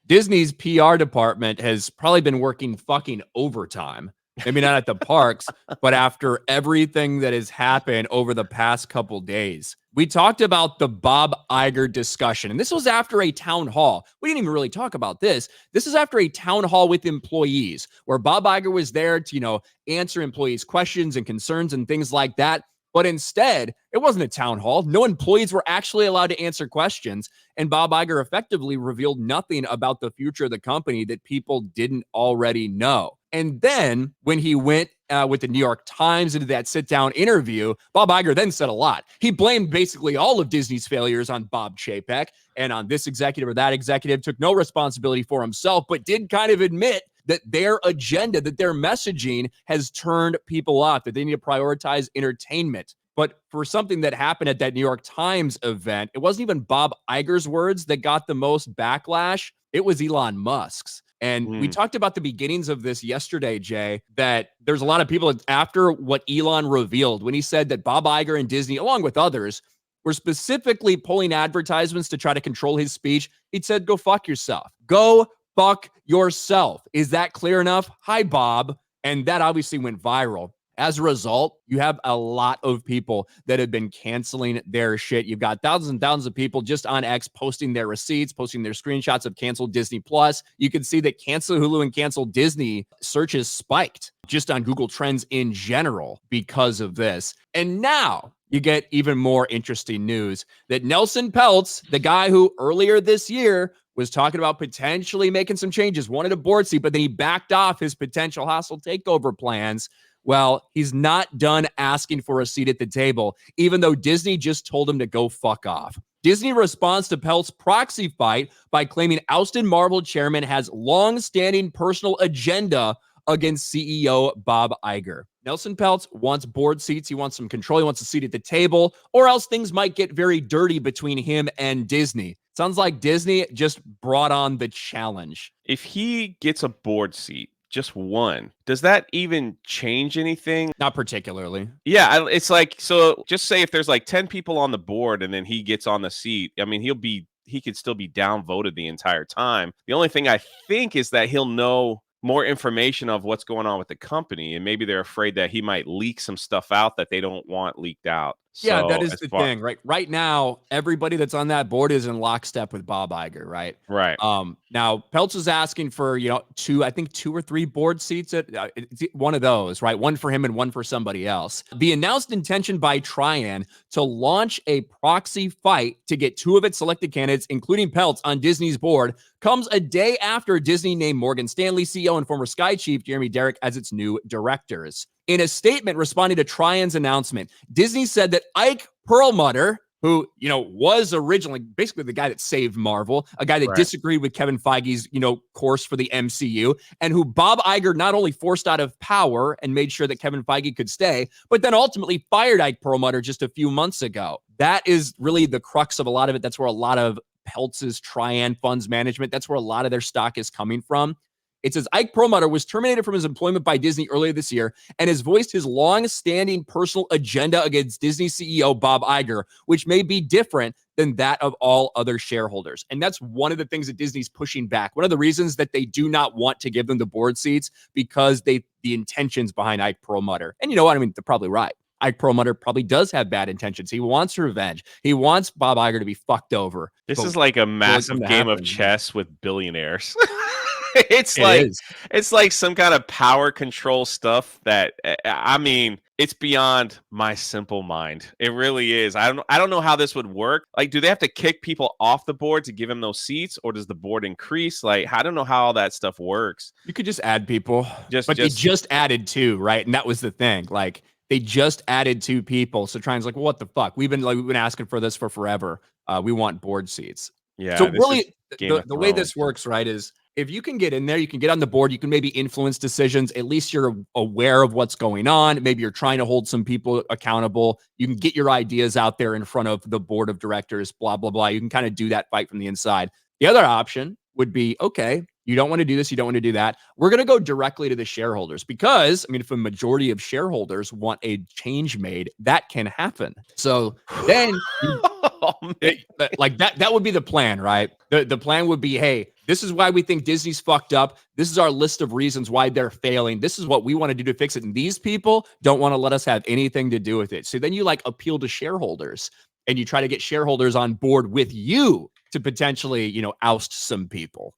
Disney's PR department has probably been working fucking overtime. Maybe not at the parks, but after everything that has happened over the past couple days. We talked about the Bob Iger discussion, and this was after a town hall. We didn't even really talk about this. This is after a town hall with employees where Bob Iger was there to, answer employees' questions and concerns and things like that. But instead, it wasn't a town hall. No employees were actually allowed to answer questions. And Bob Iger effectively revealed nothing about the future of the company that people didn't already know. And then when he went with the New York Times into that sit-down interview, Bob Iger then said a lot. He blamed basically all of Disney's failures on Bob Chapek and on this executive or that executive, took no responsibility for himself, but did kind of admit that their agenda, that their messaging has turned people off, that they need to prioritize entertainment. But for something that happened at that New York Times event, it wasn't even Bob Iger's words that got the most backlash. It was Elon Musk's. And we talked about the beginnings of this yesterday, Jay, that there's a lot of people after what Elon revealed when he said that Bob Iger and Disney, along with others, were specifically pulling advertisements to try to control his speech. He said, go fuck yourself. Go fuck yourself. Is that clear enough? Hi, Bob. And that obviously went viral. As a result, you have a lot of people that have been canceling their shit. You've got thousands and thousands of people just on X posting their receipts, posting their screenshots of canceled Disney Plus. You can see that cancel Hulu and cancel Disney searches spiked just on Google Trends in general because of this. And now you get even more interesting news that Nelson Peltz, the guy who earlier this year was talking about potentially making some changes, wanted a board seat, but then he backed off his potential hostile takeover plans. Well, he's not done asking for a seat at the table, even though Disney just told him to go fuck off. Disney responds to Peltz's proxy fight by claiming ousted Marvel chairman has long-standing personal agenda against CEO Bob Iger. Nelson Peltz wants board seats. He wants some control. He wants a seat at the table, or else things might get very dirty between him and Disney. Sounds like Disney just brought on the challenge. If he gets a board seat, just one, does that even change anything? Not particularly. Yeah, it's like, so just say if there's like 10 people on the board and then he gets on the seat, I mean, he could still be downvoted the entire time. The only thing I think is that he'll know more information of what's going on with the company, and maybe they're afraid that he might leak some stuff out that they don't want leaked out. Yeah, that is the thing, right? Right now, everybody that's on that board is in lockstep with Bob Iger, right? Right. Now, Peltz is asking for, two or three board seats at one of those, right? One for him and one for somebody else. The announced intention by Trian to launch a proxy fight to get two of its selected candidates, including Peltz, on Disney's board, comes a day after Disney named Morgan Stanley CEO and former Sky chief Jeremy Derrick as its new directors. In a statement responding to Trian's announcement, Disney said that Ike Perlmutter, who, was originally basically the guy that saved Marvel, a guy that disagreed with Kevin Feige's, course for the MCU, and who Bob Iger not only forced out of power and made sure that Kevin Feige could stay, but then ultimately fired Ike Perlmutter just a few months ago. That is really the crux of a lot of it. That's where a lot of Peltz's Trian funds management, that's where a lot of their stock is coming from. It says Ike Perlmutter was terminated from his employment by Disney earlier this year and has voiced his long-standing personal agenda against Disney CEO Bob Iger, which may be different than that of all other shareholders. And that's one of the things that Disney's pushing back. One of the reasons that they do not want to give them the board seats, because the intentions behind Ike Perlmutter. And you know what? I mean, they're probably right. Ike Perlmutter probably does have bad intentions. He wants revenge. He wants Bob Iger to be fucked over. This is like a massive game of chess with billionaires. It's like some kind of power control stuff that, I mean, it's beyond my simple mind. It really is. I don't know how this would work. Like, do they have to kick people off the board to give them those seats, or does the board increase? Like, I don't know how all that stuff works. You could just add people, but they just added two, right? And that was the thing. Like, they just added two people. So Trian's like, well, what the fuck? We've been asking for this for forever. We want board seats. Yeah. So really, the way this works, right, is if you can get in there, you can get on the board, you can maybe influence decisions. At least you're aware of what's going on. Maybe you're trying to hold some people accountable. You can get your ideas out there in front of the board of directors, blah, blah, blah. You can kind of do that fight from the inside. The other option would be, okay, you don't want to do this, you don't want to do that. We're going to go directly to the shareholders because, I mean, if a majority of shareholders want a change made, that can happen. So then, like that would be the plan, right? The plan would be, hey, This is why we think Disney's fucked up. This is our list of reasons why they're failing. This is what we want to do to fix it. And these people don't want to let us have anything to do with it. So then you like appeal to shareholders and you try to get shareholders on board with you to potentially, oust some people.